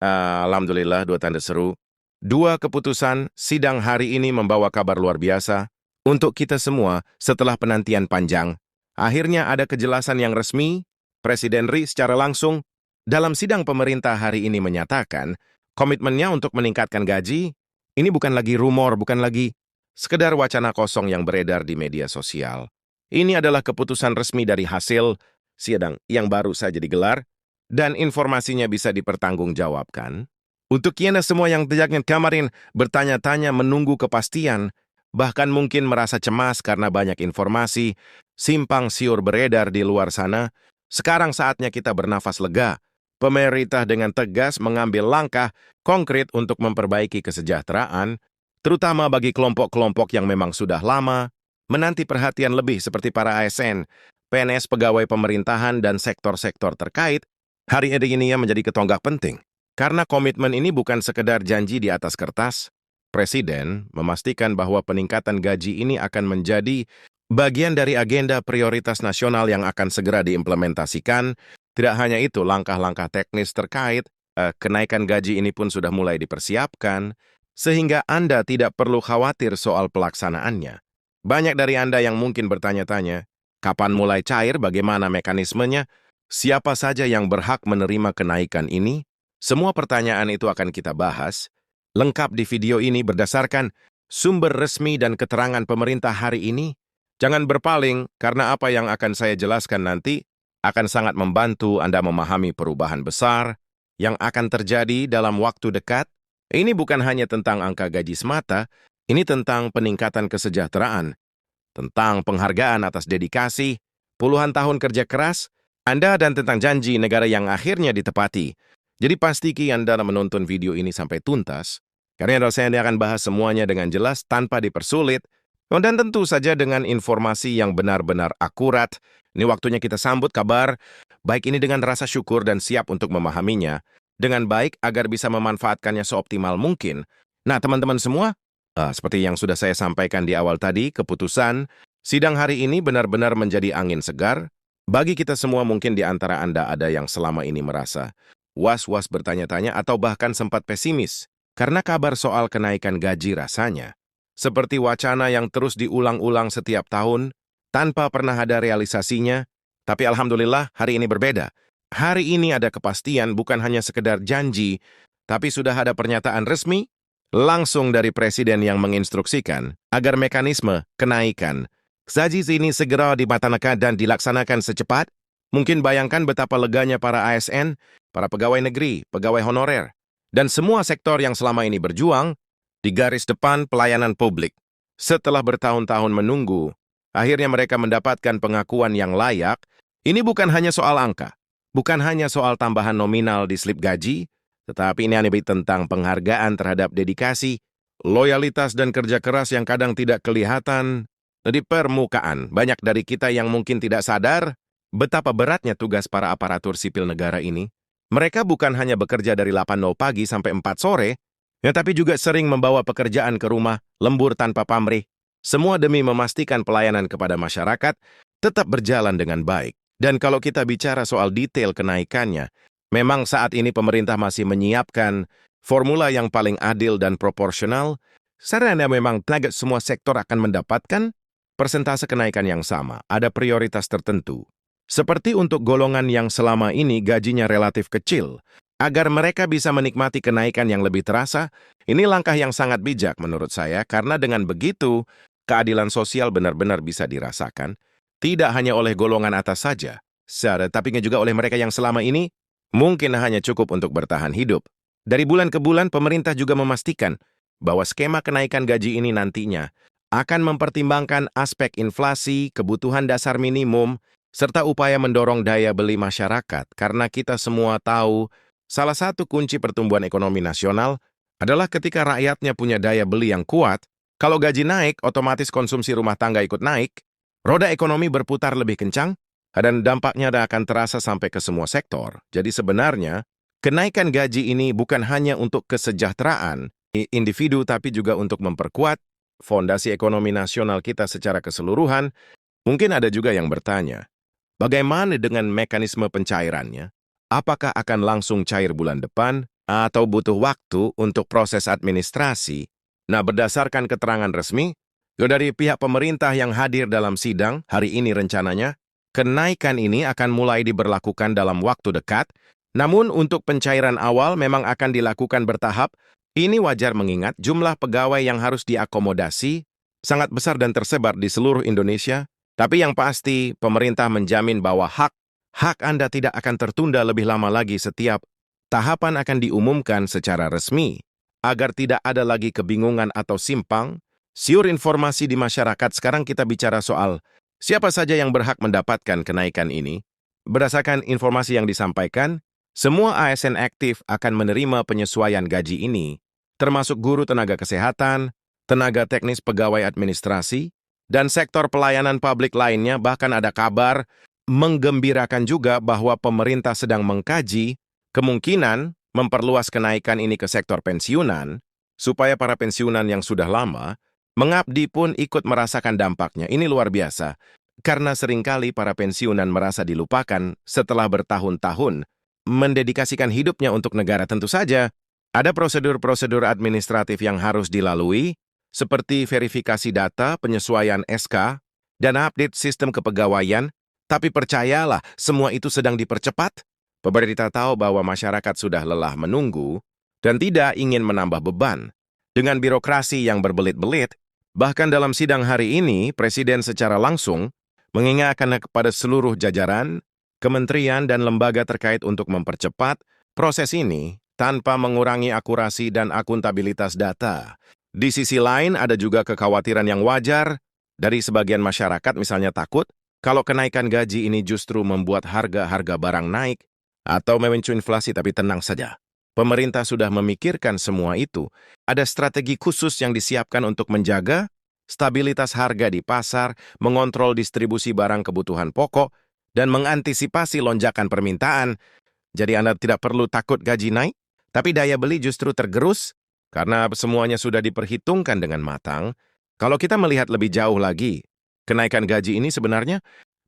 Alhamdulillah, dua tanda seru. Dua keputusan sidang hari ini membawa kabar luar biasa untuk kita semua setelah penantian panjang. Akhirnya ada kejelasan yang resmi. Presiden Ri secara langsung dalam sidang pemerintah hari ini menyatakan komitmennya untuk meningkatkan gaji. Ini bukan lagi rumor, bukan lagi sekedar wacana kosong yang beredar di media sosial. Ini adalah keputusan resmi dari hasil sidang yang baru saja digelar dan informasinya bisa dipertanggungjawabkan. Untuk kiana semua yang terjangkit kemarin bertanya-tanya menunggu kepastian, bahkan mungkin merasa cemas karena banyak informasi, simpang siur beredar di luar sana, sekarang saatnya kita bernafas lega. Pemerintah dengan tegas mengambil langkah konkret untuk memperbaiki kesejahteraan, terutama bagi kelompok-kelompok yang memang sudah lama menanti perhatian lebih seperti para ASN, PNS pegawai pemerintahan dan sektor-sektor terkait. Hari ini menjadi ketonggak penting. Karena komitmen ini bukan sekedar janji di atas kertas, Presiden memastikan bahwa peningkatan gaji ini akan menjadi bagian dari agenda prioritas nasional yang akan segera diimplementasikan. Tidak hanya itu, langkah-langkah teknis terkait kenaikan gaji ini pun sudah mulai dipersiapkan, sehingga Anda tidak perlu khawatir soal pelaksanaannya. Banyak dari Anda yang mungkin bertanya-tanya, kapan mulai cair, bagaimana mekanismenya, siapa saja yang berhak menerima kenaikan ini? Semua pertanyaan itu akan kita bahas, lengkap di video ini berdasarkan sumber resmi dan keterangan pemerintah hari ini. Jangan berpaling, karena apa yang akan saya jelaskan nanti akan sangat membantu Anda memahami perubahan besar yang akan terjadi dalam waktu dekat. Ini bukan hanya tentang angka gaji semata, ini tentang peningkatan kesejahteraan, tentang penghargaan atas dedikasi, puluhan tahun kerja keras, Anda dan tentang janji negara yang akhirnya ditepati. Jadi pasti Anda menonton video ini sampai tuntas, karena saya akan bahas semuanya dengan jelas tanpa dipersulit, dan tentu saja dengan informasi yang benar-benar akurat. Ini waktunya kita sambut kabar baik ini dengan rasa syukur dan siap untuk memahaminya dengan baik agar bisa memanfaatkannya seoptimal mungkin. Nah, teman-teman semua, seperti yang sudah saya sampaikan di awal tadi, keputusan sidang hari ini benar-benar menjadi angin segar. Bagi kita semua mungkin di antara Anda ada yang selama ini merasa was-was bertanya-tanya atau bahkan sempat pesimis karena kabar soal kenaikan gaji rasanya seperti wacana yang terus diulang-ulang setiap tahun tanpa pernah ada realisasinya. Tapi alhamdulillah hari ini berbeda. Hari ini ada kepastian, bukan hanya sekedar janji, tapi sudah ada pernyataan resmi langsung dari Presiden yang menginstruksikan agar mekanisme kenaikan gaji ini segera dimatangkan dan dilaksanakan secepat. Mungkin bayangkan betapa leganya para ASN, para pegawai negeri, pegawai honorer, dan semua sektor yang selama ini berjuang di garis depan pelayanan publik. Setelah bertahun-tahun menunggu, akhirnya mereka mendapatkan pengakuan yang layak. Ini bukan hanya soal angka, bukan hanya soal tambahan nominal di slip gaji, tetapi ini lebih tentang penghargaan terhadap dedikasi, loyalitas dan kerja keras yang kadang tidak kelihatan di permukaan. Banyak dari kita yang mungkin tidak sadar betapa beratnya tugas para aparatur sipil negara ini. Mereka bukan hanya bekerja dari 8.00 pagi sampai 4 sore, tapi juga sering membawa pekerjaan ke rumah, lembur tanpa pamrih. Semua demi memastikan pelayanan kepada masyarakat tetap berjalan dengan baik. Dan kalau kita bicara soal detail kenaikannya, memang saat ini pemerintah masih menyiapkan formula yang paling adil dan proporsional, sarana memang target semua sektor akan mendapatkan persentase kenaikan yang sama, ada prioritas tertentu. Seperti untuk golongan yang selama ini gajinya relatif kecil, agar mereka bisa menikmati kenaikan yang lebih terasa, ini langkah yang sangat bijak menurut saya, karena dengan begitu, keadilan sosial benar-benar bisa dirasakan, tidak hanya oleh golongan atas saja, tapi juga oleh mereka yang selama ini mungkin hanya cukup untuk bertahan hidup. Dari bulan ke bulan, pemerintah juga memastikan bahwa skema kenaikan gaji ini nantinya akan mempertimbangkan aspek inflasi, kebutuhan dasar minimum, serta upaya mendorong daya beli masyarakat, karena kita semua tahu salah satu kunci pertumbuhan ekonomi nasional adalah ketika rakyatnya punya daya beli yang kuat. Kalau gaji naik, otomatis konsumsi rumah tangga ikut naik, roda ekonomi berputar lebih kencang, dan dampaknya akan terasa sampai ke semua sektor. Jadi sebenarnya, kenaikan gaji ini bukan hanya untuk kesejahteraan individu, tapi juga untuk memperkuat fondasi ekonomi nasional kita secara keseluruhan. Mungkin ada juga yang bertanya, bagaimana dengan mekanisme pencairannya? Apakah akan langsung cair bulan depan? atau butuh waktu untuk proses administrasi. Nah, berdasarkan keterangan resmi dari pihak pemerintah yang hadir dalam sidang hari ini rencananya, kenaikan ini akan mulai diberlakukan dalam waktu dekat. Namun untuk pencairan awal memang akan dilakukan bertahap. Ini wajar mengingat jumlah pegawai yang harus diakomodasi sangat besar dan tersebar di seluruh Indonesia. Tapi yang pasti, pemerintah menjamin bahwa hak Anda tidak akan tertunda lebih lama lagi. Setiap tahapan akan diumumkan secara resmi, agar tidak ada lagi kebingungan atau simpang siur informasi di masyarakat. Sekarang kita bicara soal siapa saja yang berhak mendapatkan kenaikan ini. Berdasarkan informasi yang disampaikan, semua ASN aktif akan menerima penyesuaian gaji ini, termasuk guru tenaga kesehatan, tenaga teknis pegawai administrasi, dan sektor pelayanan publik lainnya. Bahkan ada kabar menggembirakan juga bahwa pemerintah sedang mengkaji kemungkinan memperluas kenaikan ini ke sektor pensiunan, supaya para pensiunan yang sudah lama mengabdi pun ikut merasakan dampaknya. Ini luar biasa, karena seringkali para pensiunan merasa dilupakan setelah bertahun-tahun mendedikasikan hidupnya untuk negara. Tentu saja, ada prosedur-prosedur administratif yang harus dilalui, seperti verifikasi data, penyesuaian SK, dan update sistem kepegawaian. Tapi percayalah, semua itu sedang dipercepat. Pemerintah tahu bahwa masyarakat sudah lelah menunggu dan tidak ingin menambah beban dengan birokrasi yang berbelit-belit. Bahkan dalam sidang hari ini, Presiden secara langsung mengingatkan kepada seluruh jajaran, kementerian, dan lembaga terkait untuk mempercepat proses ini tanpa mengurangi akurasi dan akuntabilitas data. Di sisi lain, ada juga kekhawatiran yang wajar dari sebagian masyarakat, misalnya takut kalau kenaikan gaji ini justru membuat harga-harga barang naik atau memicu inflasi. Tapi tenang saja, pemerintah sudah memikirkan semua itu. Ada strategi khusus yang disiapkan untuk menjaga stabilitas harga di pasar, mengontrol distribusi barang kebutuhan pokok, dan mengantisipasi lonjakan permintaan. Jadi Anda tidak perlu takut gaji naik, tapi daya beli justru tergerus karena semuanya sudah diperhitungkan dengan matang. Kalau kita melihat lebih jauh lagi, kenaikan gaji ini sebenarnya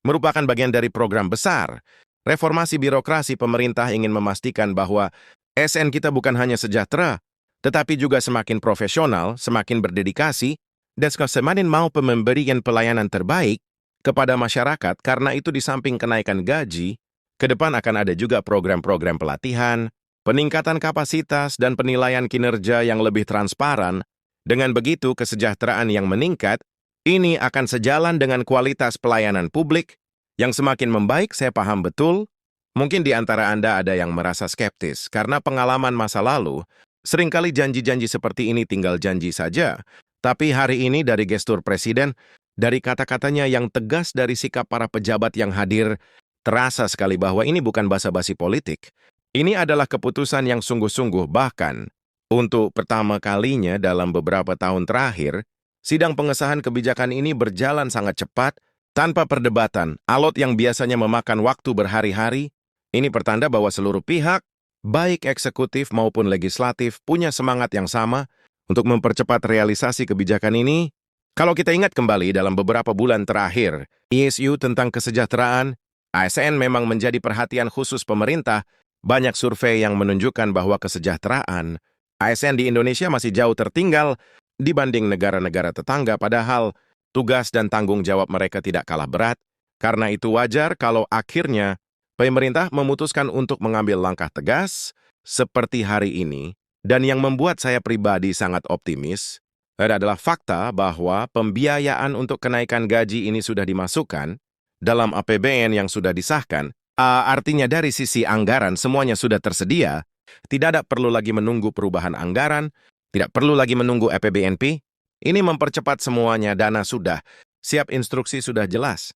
merupakan bagian dari program besar. Reformasi birokrasi. Pemerintah ingin memastikan bahwa ASN kita bukan hanya sejahtera, tetapi juga semakin profesional, semakin berdedikasi, dan semakin mau memberikan pelayanan terbaik kepada masyarakat. Karena itu di samping kenaikan gaji, ke depan akan ada juga program-program pelatihan, peningkatan kapasitas, dan penilaian kinerja yang lebih transparan. Dengan begitu, kesejahteraan yang meningkat, ini akan sejalan dengan kualitas pelayanan publik yang semakin membaik. Saya paham betul, mungkin di antara Anda ada yang merasa skeptis karena pengalaman masa lalu. Seringkali janji-janji seperti ini tinggal janji saja. Tapi hari ini dari gestur Presiden, dari kata-katanya yang tegas, dari sikap para pejabat yang hadir, terasa sekali bahwa ini bukan basa-basi politik. Ini adalah keputusan yang sungguh-sungguh. Bahkan, untuk pertama kalinya dalam beberapa tahun terakhir, sidang pengesahan kebijakan ini berjalan sangat cepat, tanpa perdebatan. Alot yang biasanya memakan waktu berhari-hari, ini pertanda bahwa seluruh pihak, baik eksekutif maupun legislatif, punya semangat yang sama untuk mempercepat realisasi kebijakan ini. Kalau kita ingat kembali dalam beberapa bulan terakhir, isu tentang kesejahteraan ASN memang menjadi perhatian khusus pemerintah. Banyak survei yang menunjukkan bahwa kesejahteraan ASN di Indonesia masih jauh tertinggal dibanding negara-negara tetangga, padahal tugas dan tanggung jawab mereka tidak kalah berat. Karena itu wajar kalau akhirnya pemerintah memutuskan untuk mengambil langkah tegas seperti hari ini. Dan yang membuat saya pribadi sangat optimis adalah fakta bahwa pembiayaan untuk kenaikan gaji ini sudah dimasukkan dalam APBN yang sudah disahkan. Artinya dari sisi anggaran semuanya sudah tersedia, tidak ada perlu lagi menunggu perubahan anggaran, tidak perlu lagi menunggu APBNP. Ini mempercepat semuanya, dana sudah siap, instruksi sudah jelas.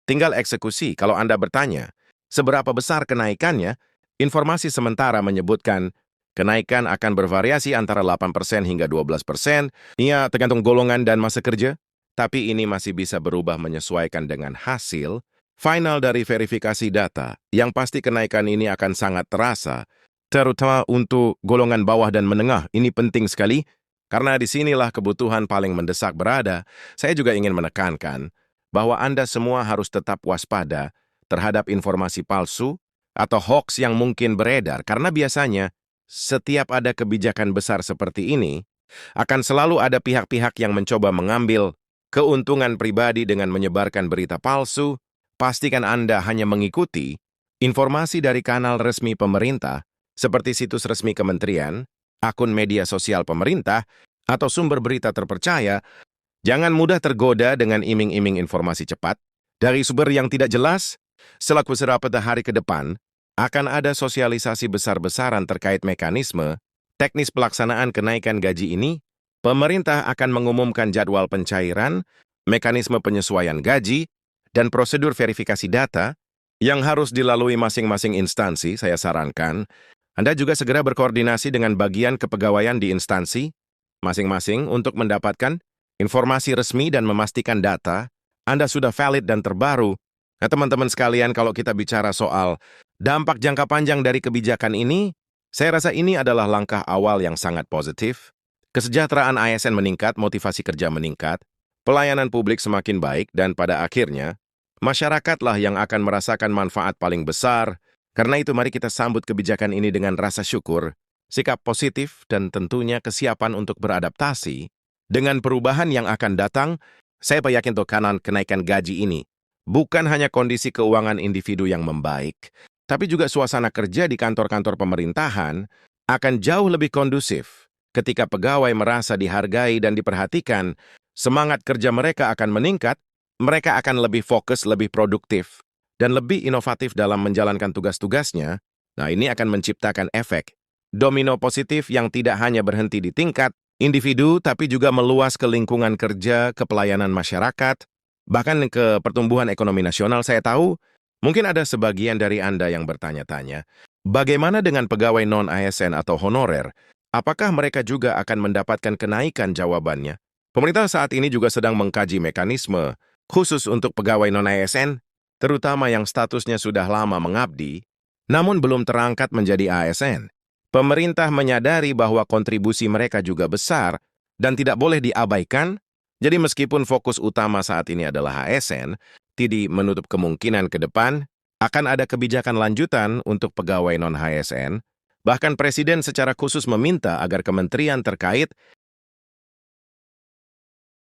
Tinggal eksekusi. Kalau Anda bertanya, seberapa besar kenaikannya? Informasi sementara menyebutkan kenaikan akan bervariasi antara 8% hingga 12%. Ia tergantung golongan dan masa kerja. Tapi ini masih bisa berubah menyesuaikan dengan hasil final dari verifikasi data. Yang pasti kenaikan ini akan sangat terasa, terutama untuk golongan bawah dan menengah. Ini penting sekali, karena disinilah kebutuhan paling mendesak berada. Saya juga ingin menekankan bahwa Anda semua harus tetap waspada terhadap informasi palsu atau hoax yang mungkin beredar, karena biasanya Setiap ada kebijakan besar seperti ini, akan selalu ada pihak-pihak yang mencoba mengambil keuntungan pribadi dengan menyebarkan berita palsu. Pastikan Anda hanya mengikuti informasi dari kanal resmi pemerintah, seperti situs resmi kementerian, akun media sosial pemerintah, atau sumber berita terpercaya. Jangan mudah tergoda dengan iming-iming informasi cepat dari sumber yang tidak jelas. Selaku beberapa hari ke depan, akan ada sosialisasi besar-besaran terkait mekanisme teknis pelaksanaan kenaikan gaji ini. Pemerintah akan mengumumkan jadwal pencairan, mekanisme penyesuaian gaji, dan prosedur verifikasi data yang harus dilalui masing-masing instansi. Saya sarankan Anda juga segera berkoordinasi dengan bagian kepegawaian di instansi masing-masing untuk mendapatkan informasi resmi dan memastikan data Anda sudah valid dan terbaru. Nah, teman-teman sekalian, kalau kita bicara soal dampak jangka panjang dari kebijakan ini, saya rasa ini adalah langkah awal yang sangat positif. Kesejahteraan ASN meningkat, motivasi kerja meningkat, pelayanan publik semakin baik, dan pada akhirnya, masyarakatlah yang akan merasakan manfaat paling besar. Karena itu, mari kita sambut kebijakan ini dengan rasa syukur, sikap positif, dan tentunya kesiapan untuk beradaptasi. Dengan perubahan yang akan datang, saya yakin tekanan kenaikan gaji ini bukan hanya kondisi keuangan individu yang membaik, tapi juga suasana kerja di kantor-kantor pemerintahan akan jauh lebih kondusif. Ketika pegawai merasa dihargai dan diperhatikan, semangat kerja mereka akan meningkat, mereka akan lebih fokus, lebih produktif, dan lebih inovatif dalam menjalankan tugas-tugasnya. Nah, ini akan menciptakan efek domino positif yang tidak hanya berhenti di tingkat individu, tapi juga meluas ke lingkungan kerja, ke pelayanan masyarakat, bahkan ke pertumbuhan ekonomi nasional. Saya tahu, mungkin ada sebagian dari Anda yang bertanya-tanya, bagaimana dengan pegawai non-ASN atau honorer? Apakah mereka juga akan mendapatkan kenaikan? Jawabannya, pemerintah saat ini juga sedang mengkaji mekanisme khusus untuk pegawai non-ASN, terutama yang statusnya sudah lama mengabdi, namun belum terangkat menjadi ASN. Pemerintah menyadari bahwa kontribusi mereka juga besar dan tidak boleh diabaikan. Jadi meskipun fokus utama saat ini adalah ASN, tidak menutup kemungkinan ke depan akan ada kebijakan lanjutan untuk pegawai non-ASN. Bahkan Presiden secara khusus meminta agar kementerian terkait